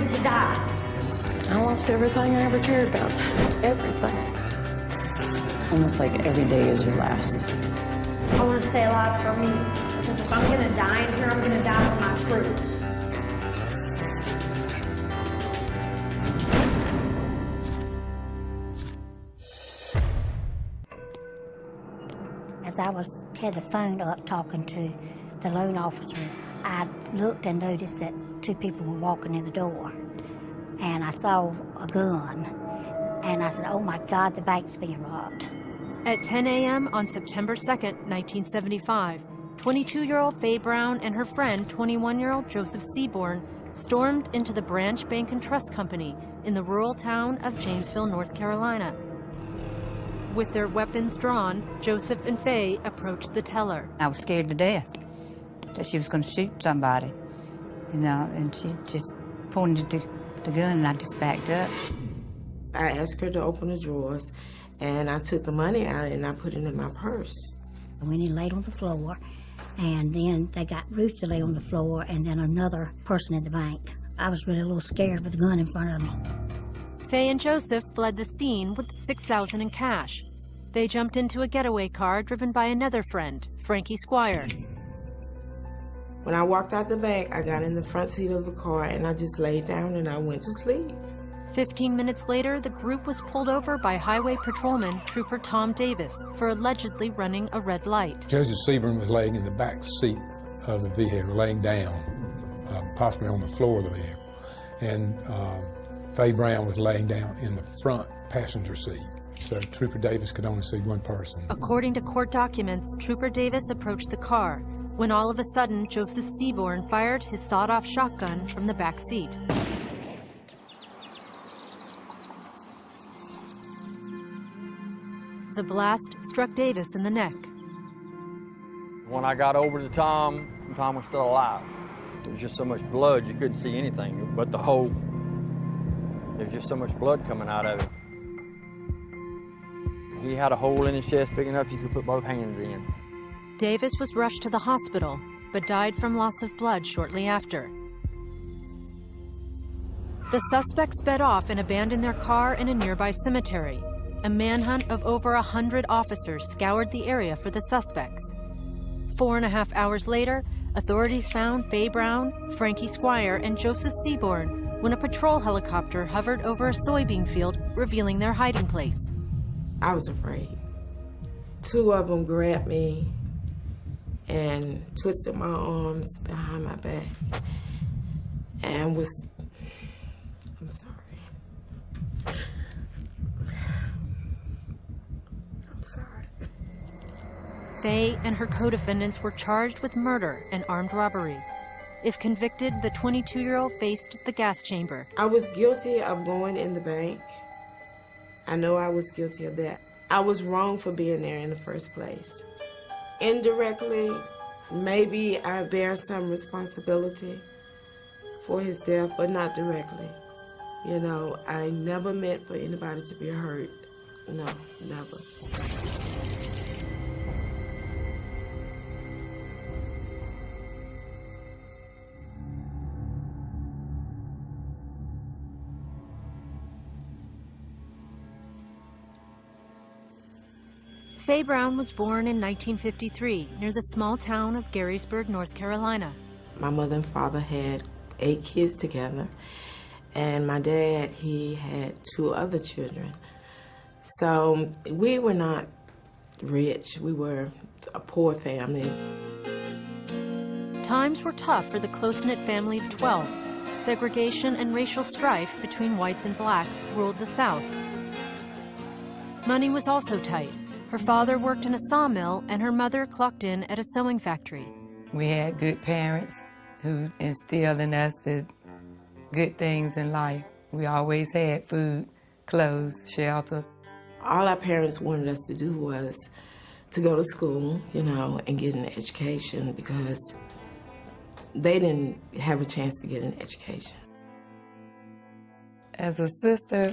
going to die. I lost everything I ever cared about. Everything. Almost like every day is your last. I want to stay alive for me. Because if I'm going to die in here, I'm going to die for my truth. As I had the phone up talking to the loan officer, I looked and noticed that two people were walking in the door. And I saw a gun. And I said, oh my God, the bank's being robbed. At 10 a.m. on September 2nd, 1975, 22-year-old Faye Brown and her friend, 21-year-old Joseph Seaborn, stormed into the Branch Bank and Trust Company in the rural town of Jamesville, North Carolina. With their weapons drawn, Joseph and Faye approached the teller. I was scared to death that she was going to shoot somebody, you know, and she just pointed the gun and I just backed up. I asked her to open the drawers and I took the money out and I put it in my purse. We went and laid on the floor, and then they got Ruth to lay on the floor and then another person in the bank. I was really a little scared with the gun in front of me. Faye and Joseph fled the scene with $6,000 in cash. They jumped into a getaway car driven by another friend, Frankie Squire. When I walked out the bank, I got in the front seat of the car and I just laid down and I went to sleep. 15 minutes later, the group was pulled over by Highway Patrolman Trooper Tom Davis for allegedly running a red light. Joseph Seaborn was laying in the back seat of the vehicle, laying down, possibly on the floor of the vehicle. And Faye Brown was laying down in the front passenger seat. So Trooper Davis could only see one person. According to court documents, Trooper Davis approached the car when all of a sudden Joseph Seaborn fired his sawed-off shotgun from the back seat. The blast struck Davis in the neck. When I got over to Tom was still alive. There was just so much blood you couldn't see anything but the hole. There was just so much blood coming out of it. He had a hole in his chest big enough you could put both hands in. Davis was rushed to the hospital, but died from loss of blood shortly after. The suspects sped off and abandoned their car in a nearby cemetery. A manhunt of over 100 officers scoured the area for the suspects. 4.5 hours later, authorities found Faye Brown, Frankie Squire, and Joseph Seaborn when a patrol helicopter hovered over a soybean field, revealing their hiding place. I was afraid. Two of them grabbed me and twisted my arms behind my back and was, I'm sorry. I'm sorry. Faye and her co-defendants were charged with murder and armed robbery. If convicted, the 22-year-old faced the gas chamber. I was guilty of going in the bank. I know I was guilty of that. I was wrong for being there in the first place. Indirectly, maybe I bear some responsibility for his death, but not directly. You know, I never meant for anybody to be hurt. No, never. Faye Brown was born in 1953 near the small town of Garysburg, North Carolina. My mother and father had 8 kids together, and my dad, he had 2 other children. So we were not rich. We were a poor family. Times were tough for the close-knit family of 12. Segregation and racial strife between whites and blacks ruled the South. Money was also tight. Her father worked in a sawmill and her mother clocked in at a sewing factory. We had good parents who instilled in us the good things in life. We always had food, clothes, shelter. All our parents wanted us to do was to go to school, you know, and get an education because they didn't have a chance to get an education. As a sister,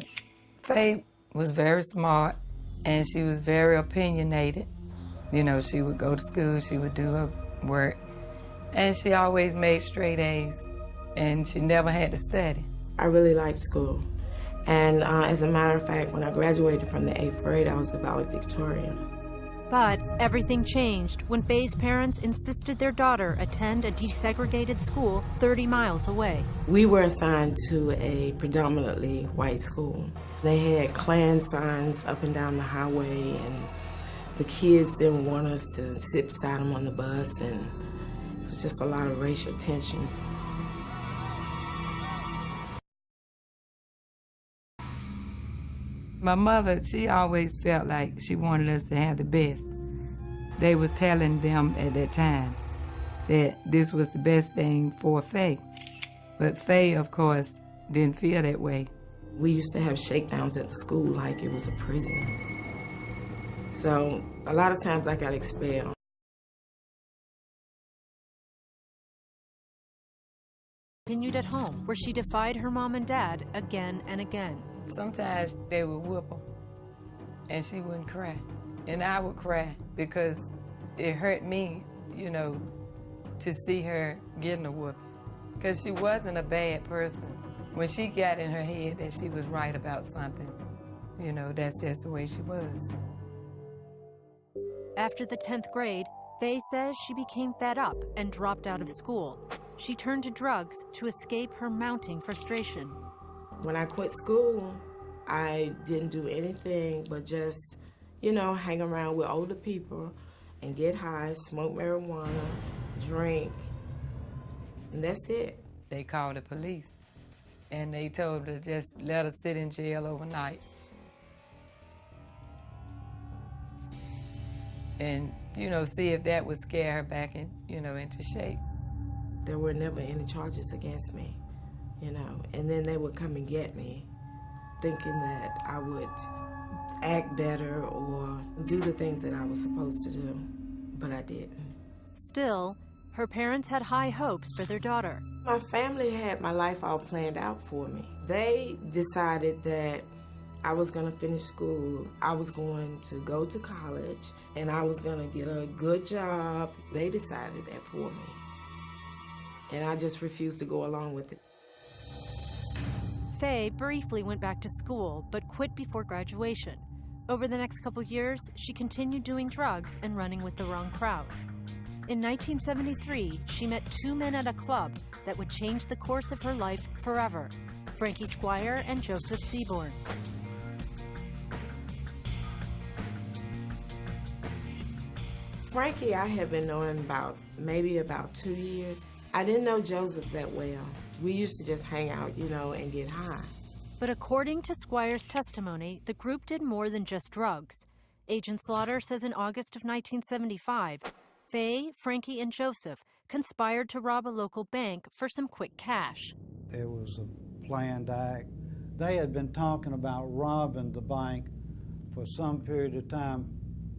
Faye was very smart and she was very opinionated. You know, she would go to school, she would do her work, and she always made straight A's, and she never had to study. I really liked school. And as a matter of fact, when I graduated from the 8th grade, I was the valedictorian. But everything changed when Faye's parents insisted their daughter attend a desegregated school 30 miles away. We were assigned to a predominantly white school. They had Klan signs up and down the highway, and the kids didn't want us to sit beside them on the bus, and it was just a lot of racial tension. My mother, she always felt like she wanted us to have the best. They were telling them at that time that this was the best thing for Faye. But Faye, of course, didn't feel that way. We used to have shakedowns at the school like it was a prison. So a lot of times I got expelled. Continued at home, where she defied her mom and dad again and again. Sometimes they would whoop her, and she wouldn't cry. And I would cry because it hurt me, you know, to see her getting a whooping. Because she wasn't a bad person. When she got in her head that she was right about something, you know, that's just the way she was. After the 10th grade, Faye says she became fed up and dropped out of school. She turned to drugs to escape her mounting frustration. When I quit school, I didn't do anything but just, you know, hang around with older people and get high, smoke marijuana, drink, and that's it. They called the police, and they told her to just let her sit in jail overnight. And, you know, see if that would scare her back in, you know, into shape. There were never any charges against me, you know, and then they would come and get me, thinking that I would act better or do the things that I was supposed to do, but I didn't. Still, her parents had high hopes for their daughter. My family had my life all planned out for me. They decided that I was going to finish school, I was going to go to college, and I was going to get a good job. They decided that for me. And I just refused to go along with it. Faye briefly went back to school, but quit before graduation. Over the next couple years, she continued doing drugs and running with the wrong crowd. In 1973, she met two men at a club that would change the course of her life forever, Frankie Squire and Joseph Seaborn. Frankie, I have been knowing maybe about 2 years. I didn't know Joseph that well. We used to just hang out, you know, and get high. But according to Squire's testimony, the group did more than just drugs. Agent Slaughter says in August of 1975, Faye, Frankie, and Joseph conspired to rob a local bank for some quick cash. It was a planned act. They had been talking about robbing the bank for some period of time.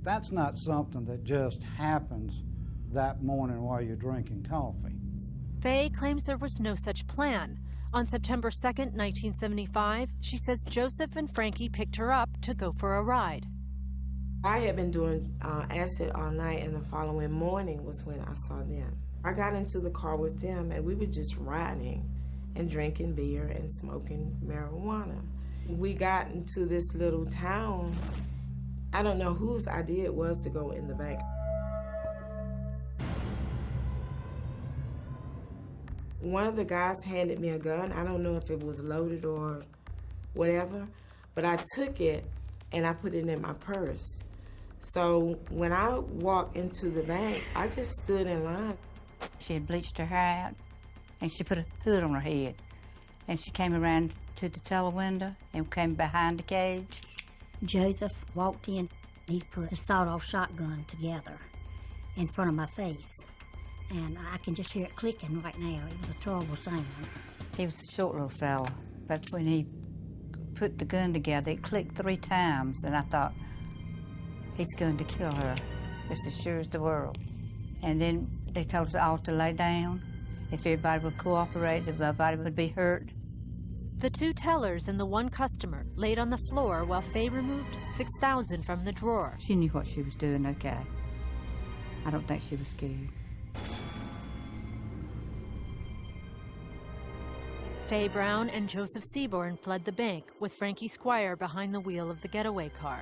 That's not something that just happens that morning while you're drinking coffee. Faye claims there was no such plan. On September 2nd, 1975, she says Joseph and Frankie picked her up to go for a ride. I had been doing acid all night, and the following morning was when I saw them. I got into the car with them, and we were just riding and drinking beer and smoking marijuana. We got into this little town. I don't know whose idea it was to go in the bank. One of the guys handed me a gun. I don't know if it was loaded or whatever, but I took it and I put it in my purse. So when I walked into the bank, I just stood in line. She had bleached her hair out, and she put a hood on her head. And she came around to the teller window and came behind the cage. Joseph walked in. He's put the sawed-off shotgun together in front of my face. And I can just hear it clicking right now. It was a terrible sound. He was a short little fella, but when he put the gun together, it clicked 3 times, and I thought, he's going to kill her. It's as sure as the world. And then they told us all to lay down. If everybody would cooperate, if nobody would be hurt. The 2 tellers and the 1 customer laid on the floor while Faye removed $6,000 from the drawer. She knew what she was doing, okay. I don't think she was scared. Faye Brown and Joseph Seaborn fled the bank with Frankie Squire behind the wheel of the getaway car.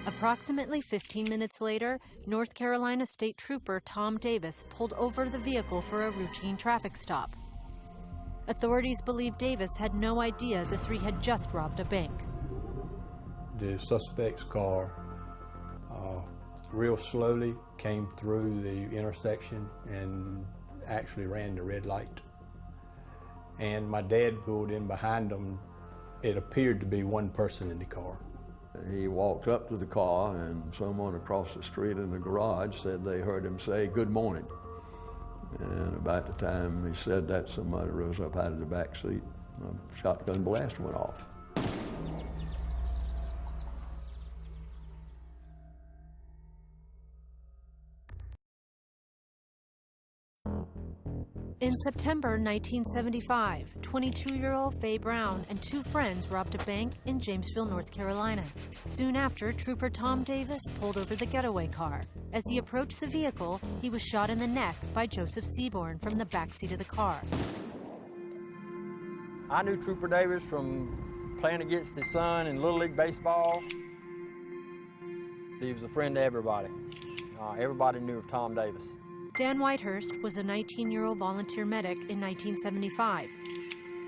Approximately 15 minutes later, North Carolina State Trooper Tom Davis pulled over the vehicle for a routine traffic stop. Authorities believe Davis had no idea the three had just robbed a bank. The suspect's car real slowly came through the intersection and actually ran the red light. And my dad pulled in behind them. It appeared to be one person in the car. He walked up to the car, and someone across the street in the garage said they heard him say, "Good morning." And about the time he said that, somebody rose up out of the back seat. A shotgun blast went off. In September 1975, 22-year-old Faye Brown and two friends robbed a bank in Jamesville, North Carolina. Soon after, Trooper Tom Davis pulled over the getaway car. As he approached the vehicle, he was shot in the neck by Joseph Seaborn from the backseat of the car. I knew Trooper Davis from playing against his son in Little League Baseball. He was a friend to everybody. Everybody knew of Tom Davis. Dan Whitehurst was a 19-year-old volunteer medic in 1975.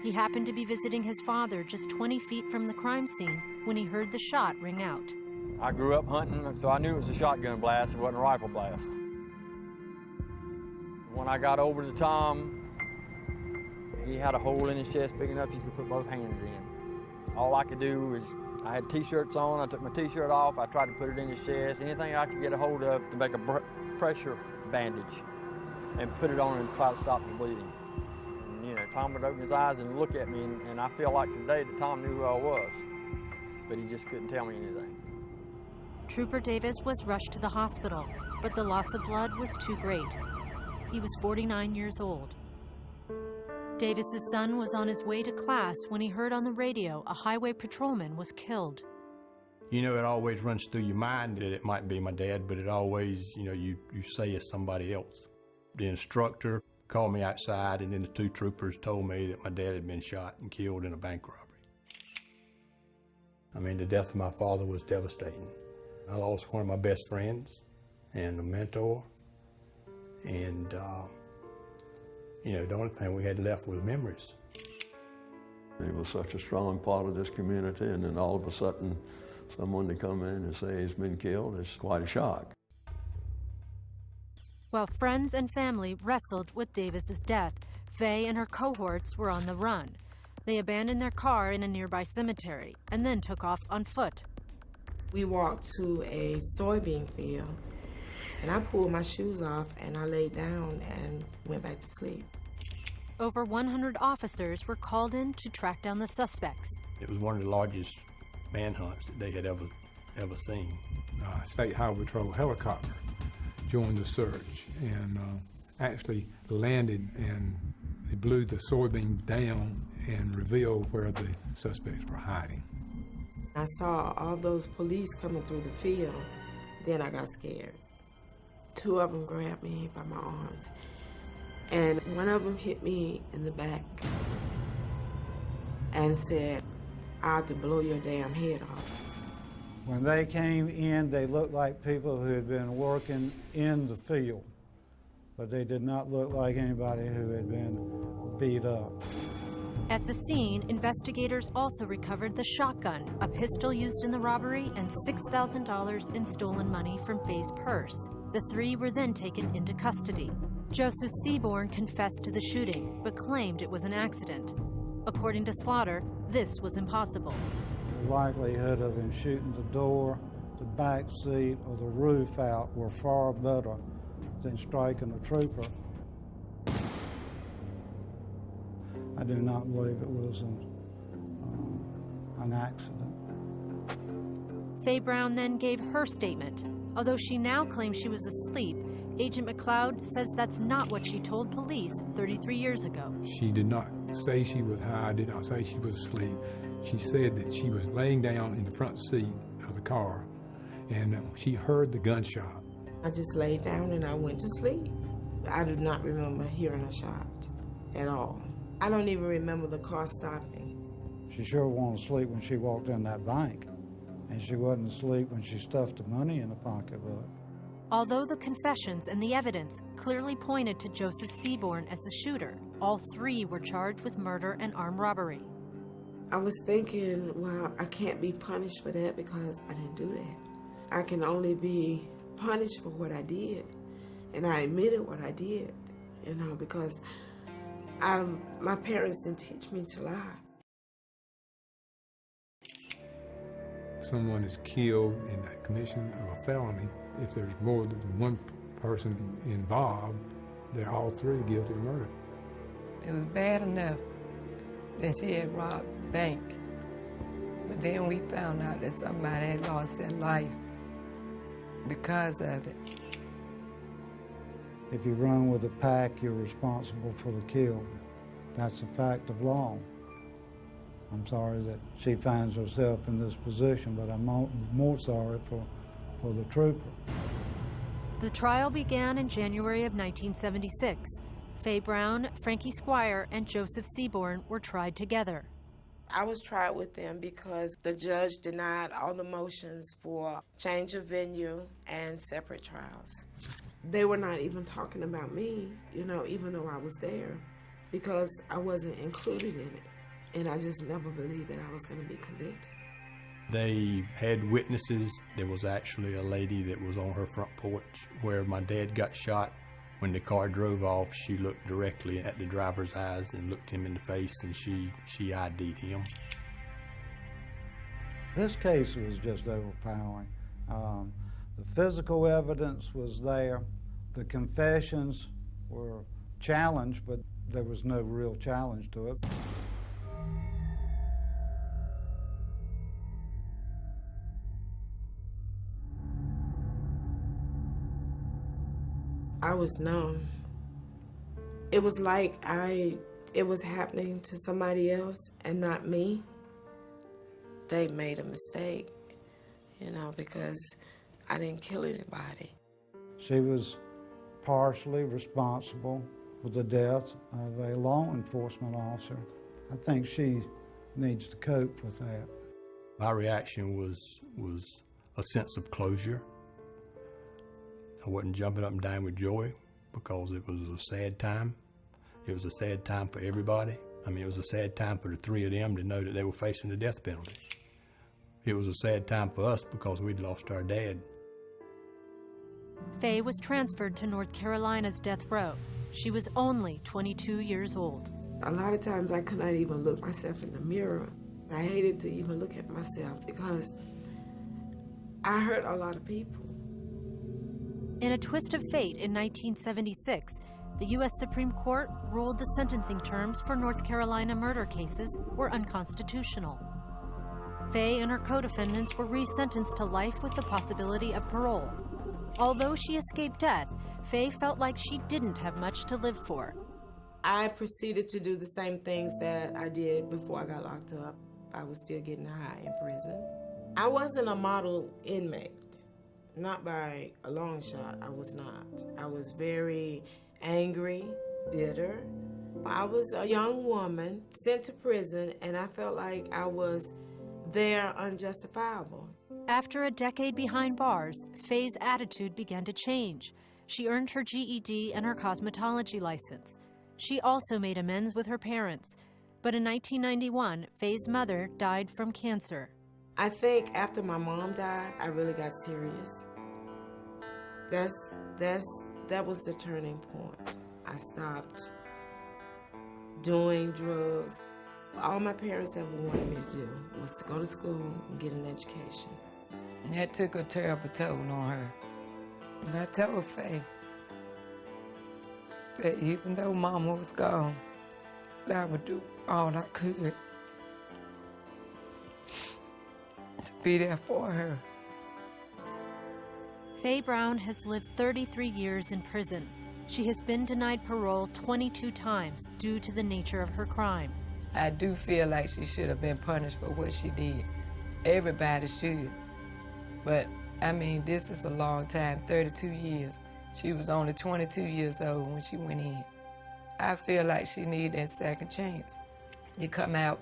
He happened to be visiting his father just 20 feet from the crime scene when he heard the shot ring out. I grew up hunting, so I knew it was a shotgun blast. It wasn't a rifle blast. When I got over to Tom, he had a hole in his chest big enough you could put both hands in. All I could do was, I had T-shirts on, I took my T-shirt off, I tried to put it in his chest, anything I could get a hold of to make a pressure bandage and put it on and try to stop the bleeding. And, you know, Tom would open his eyes and look at me, and I feel like today that Tom knew who I was, but he just couldn't tell me anything. Trooper Davis was rushed to the hospital, but the loss of blood was too great. He was 49 years old. Davis's son was on his way to class when he heard on the radio a highway patrolman was killed. You know, it always runs through your mind that it might be my dad, but it always, you know, you say it's somebody else. The instructor called me outside, and then the two troopers told me that my dad had been shot and killed in a bank robbery. I mean, the death of my father was devastating. I lost one of my best friends and a mentor, and, you know, the only thing we had left was memories. He was such a strong part of this community, and then all of a sudden, someone to come in and say he's been killed is quite a shock. While friends and family wrestled with Davis's death, Faye and her cohorts were on the run. They abandoned their car in a nearby cemetery and then took off on foot. We walked to a soybean field, and I pulled my shoes off and I laid down and went back to sleep. Over 100 officers were called in to track down the suspects. It was one of the largest manhunts that they had ever seen. State Highway Patrol helicopter joined the search and actually landed, and they blew the soybean down and revealed where the suspects were hiding. I saw all those police coming through the field. Then I got scared. Two of them grabbed me by my arms, and one of them hit me in the back and said, "I have to blow your damn head off." When they came in, they looked like people who had been working in the field, but they did not look like anybody who had been beat up. At the scene, investigators also recovered the shotgun, a pistol used in the robbery, and $6,000 in stolen money from Faye's purse. The three were then taken into custody. Joseph Seaborn confessed to the shooting, but claimed it was an accident. According to Slaughter, this was impossible. The likelihood of him shooting the door, the back seat, or the roof out were far better than striking a trooper. I do not believe it was an accident. Faye Brown then gave her statement. Although she now claims she was asleep, Agent McLeod says that's not what she told police 33 years ago. She did not say she was high, did not say she was asleep. She said that she was laying down in the front seat of the car, and she heard the gunshot. I just laid down and I went to sleep. I do not remember hearing a shot at all. I don't even remember the car stopping. She sure wasn't asleep when she walked in that bank, and she wasn't asleep when she stuffed the money in the pocketbook. Although the confessions and the evidence clearly pointed to Joseph Seaborn as the shooter, all three were charged with murder and armed robbery. I was thinking, well, I can't be punished for that because I didn't do that. I can only be punished for what I did. And I admitted what I did, you know, because my parents didn't teach me to lie. Someone is killed in the commission of a felony. If there's more than one person involved, they're all three guilty of murder. It was bad enough that she had robbed the bank, but then we found out that somebody had lost their life because of it. If you run with a pack, you're responsible for the kill. That's a fact of law. I'm sorry that she finds herself in this position, but I'm more sorry for the trooper. The trial began in January of 1976. Faye Brown, Frankie Squire, and Joseph Seaborn were tried together. I was tried with them because the judge denied all the motions for change of venue and separate trials. They were not even talking about me, you know, even though I was there, because I wasn't included in it. And I just never believed that I was going to be convicted. They had witnesses. There was actually a lady that was on her front porch where my dad got shot. When the car drove off, she looked directly at the driver's eyes and looked him in the face, and she ID'd him. This case was just overpowering. The physical evidence was there. The confessions were challenged, but there was no real challenge to it. I was numb. It was like it was happening to somebody else and not me. They made a mistake, you know, because I didn't kill anybody. She was partially responsible for the death of a law enforcement officer. I think she needs to cope with that. My reaction was a sense of closure. I wasn't jumping up and down with joy because it was a sad time. It was a sad time for everybody. I mean, it was a sad time for the three of them to know that they were facing the death penalty. It was a sad time for us because we'd lost our dad. Faye was transferred to North Carolina's death row. She was only 22 years old. A lot of times I could not even look myself in the mirror. I hated to even look at myself because I hurt a lot of people. In a twist of fate in 1976, the U.S. Supreme Court ruled the sentencing terms for North Carolina murder cases were unconstitutional. Faye and her co-defendants were resentenced to life with the possibility of parole. Although she escaped death, Faye felt like she didn't have much to live for. I proceeded to do the same things that I did before I got locked up. I was still getting high in prison. I wasn't a model inmate. Not by a long shot, I was not. I was very angry, bitter. I was a young woman sent to prison, and I felt like I was there unjustifiable. After a decade behind bars, Faye's attitude began to change. She earned her GED and her cosmetology license. She also made amends with her parents. But in 1991, Faye's mother died from cancer. I think after my mom died, I really got serious. That was the turning point. I stopped doing drugs. All my parents ever wanted me to do was to go to school and get an education. And that took a terrible toll on her. And I told Faye that even though Mama was gone, that I would do all I could to be there for her. Faye Brown has lived 33 years in prison. She has been denied parole 22 times due to the nature of her crime. I do feel like she should have been punished for what she did. Everybody should. But, I mean, this is a long time, 32 years. She was only 22 years old when she went in. I feel like she needs that second chance to come out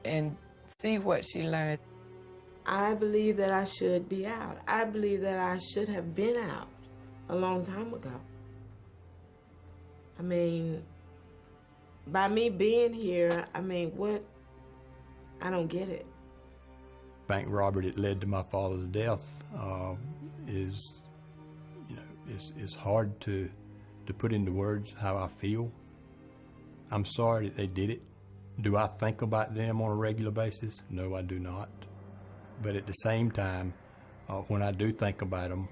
and see what she learned. I believe that I should be out. I believe that I should have been out a long time ago. I mean, by me being here, I mean, what? I don't get it. Bank robbery that led to my father's death is hard to put into words how I feel. I'm sorry that they did it. Do I think about them on a regular basis? No, I do not. But at the same time, when I do think about them,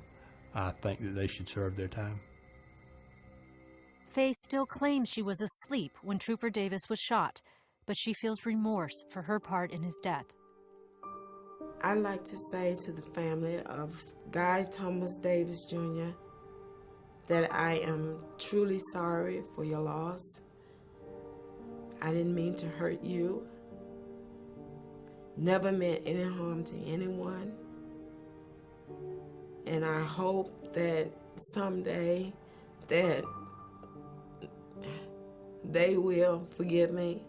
I think that they should serve their time. Faye still claims she was asleep when Trooper Davis was shot, but she feels remorse for her part in his death. I'd like to say to the family of Guy Thomas Davis Jr. that I am truly sorry for your loss. I didn't mean to hurt you. Never meant any harm to anyone. And I hope that someday that they will forgive me.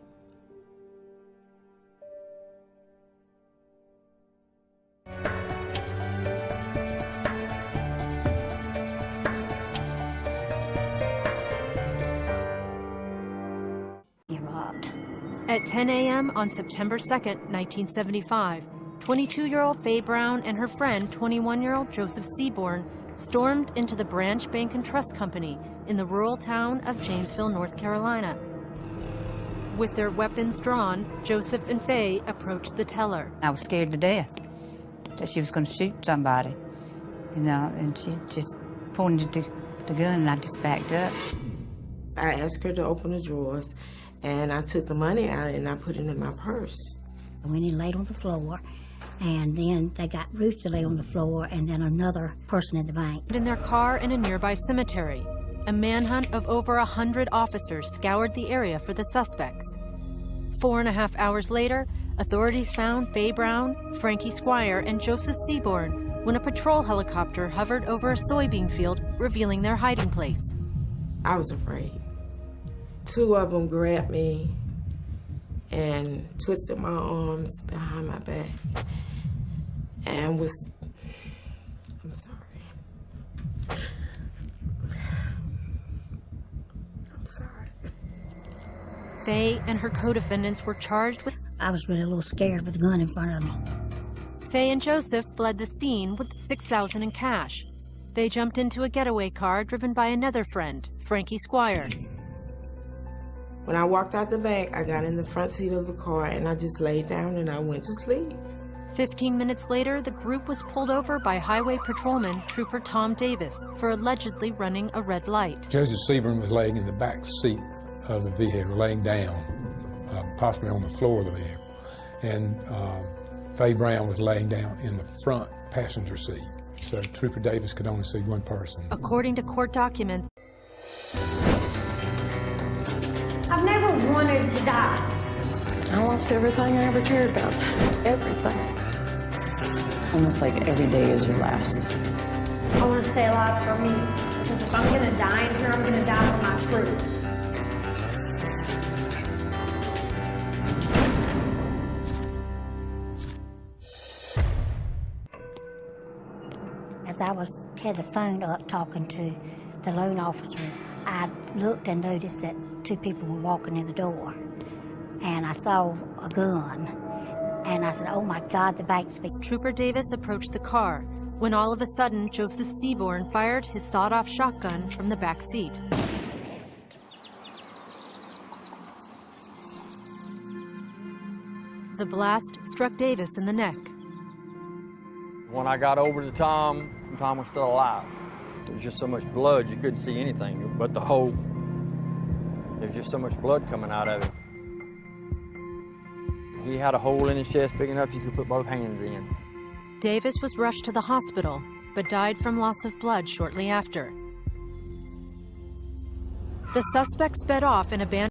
At 10 a.m. on September 2nd, 1975, 22-year-old Faye Brown and her friend, 21-year-old Joseph Seaborn, stormed into the Branch Bank and Trust Company in the rural town of Jamesville, North Carolina. With their weapons drawn, Joseph and Faye approached the teller. I was scared to death that she was going to shoot somebody, you know, and she just pointed the gun and I just backed up. I asked her to open the drawers, and I took the money out and I put it in my purse. I went in, laid on the floor, and then they got Ruth to lay on the floor, and then another person in the bank. In their car in a nearby cemetery, a manhunt of over 100 officers scoured the area for the suspects. 4.5 hours later, authorities found Faye Brown, Frankie Squire, and Joseph Seaborn when a patrol helicopter hovered over a soybean field, revealing their hiding place. I was afraid. Two of them grabbed me and twisted my arms behind my back and was, I'm sorry. I'm sorry. Faye and her co-defendants were charged with... I was really a little scared with the gun in front of me. Faye and Joseph fled the scene with $6,000 in cash. They jumped into a getaway car driven by another friend, Frankie Squire. When I walked out the bank, I got in the front seat of the car and I just laid down and I went to sleep. 15 minutes later, the group was pulled over by Highway Patrolman Trooper Tom Davis for allegedly running a red light. Joseph Seaborn was laying in the back seat of the vehicle, laying down, possibly on the floor of the vehicle. And Faye Brown was laying down in the front passenger seat. So Trooper Davis could only see one person. According to court documents, I've never wanted to die. I lost everything I ever cared about. Everything. Almost like every day is your last. I want to stay alive for me. Because if I'm going to die in here, I'm going to die for my truth. As I had the phone up talking to the loan officer, I looked and noticed that two people were walking in the door. And I saw a gun. And I said, oh my God, the bank's... Trooper Davis approached the car when all of a sudden Joseph Seaborn fired his sawed-off shotgun from the back seat. The blast struck Davis in the neck. When I got over to Tom was still alive. There was just so much blood, you couldn't see anything but the hole. There was just so much blood coming out of it. He had a hole in his chest big enough you could put both hands in. Davis was rushed to the hospital, but died from loss of blood shortly after. The suspect sped off in a abandoned